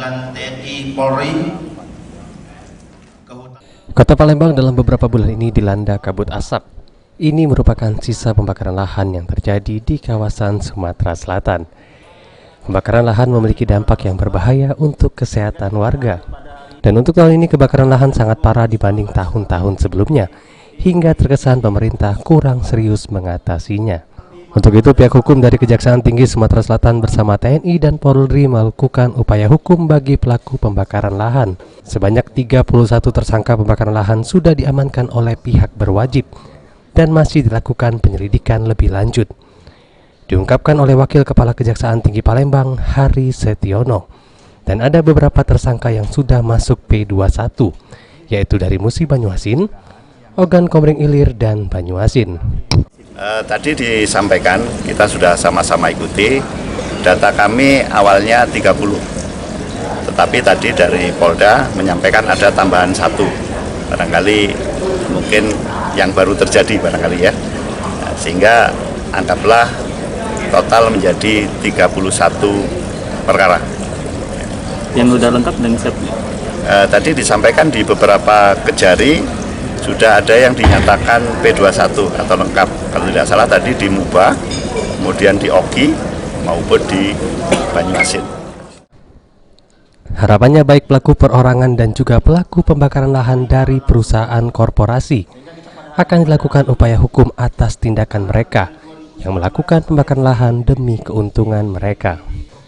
gabungan TNI Polri. Kota Palembang dalam beberapa bulan ini dilanda kabut asap. Ini merupakan sisa pembakaran lahan yang terjadi di kawasan Sumatera Selatan. Pembakaran lahan memiliki dampak yang berbahaya untuk kesehatan warga. Dan untuk tahun ini kebakaran lahan sangat parah dibanding tahun-tahun sebelumnya, hingga terkesan pemerintah kurang serius mengatasinya. Untuk itu pihak hukum dari Kejaksaan Tinggi Sumatera Selatan bersama TNI dan Polri melakukan upaya hukum bagi pelaku pembakaran lahan. Sebanyak 31 tersangka pembakaran lahan sudah diamankan oleh pihak berwajib dan masih dilakukan penyelidikan lebih lanjut. Diungkapkan oleh Wakil Kepala Kejaksaan Tinggi Palembang, Hari Setiono. Dan ada beberapa tersangka yang sudah masuk P21, yaitu dari Musi Banyuasin, Ogan Komering Ilir, dan Banyuasin. Tadi disampaikan, kita sudah sama-sama ikuti, data kami awalnya 30, tetapi tadi dari Polda menyampaikan ada tambahan 1, barangkali mungkin yang baru terjadi barangkali ya, sehingga anggaplah total menjadi 31 perkara. Yang sudah lengkap dan siap? Tadi disampaikan di beberapa Kejari, sudah ada yang dinyatakan P21 atau lengkap. Kalau tidak salah tadi di Muba, kemudian di Oki, maupun di Banyuasin. Harapannya baik pelaku perorangan dan juga pelaku pembakaran lahan dari perusahaan korporasi akan dilakukan upaya hukum atas tindakan mereka yang melakukan pembakaran lahan demi keuntungan mereka.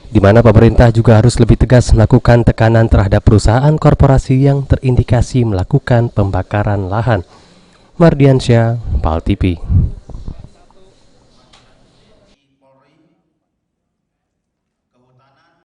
Di mana pemerintah juga harus lebih tegas melakukan tekanan terhadap perusahaan korporasi yang terindikasi melakukan pembakaran lahan. Mardiansyah, PAL TV.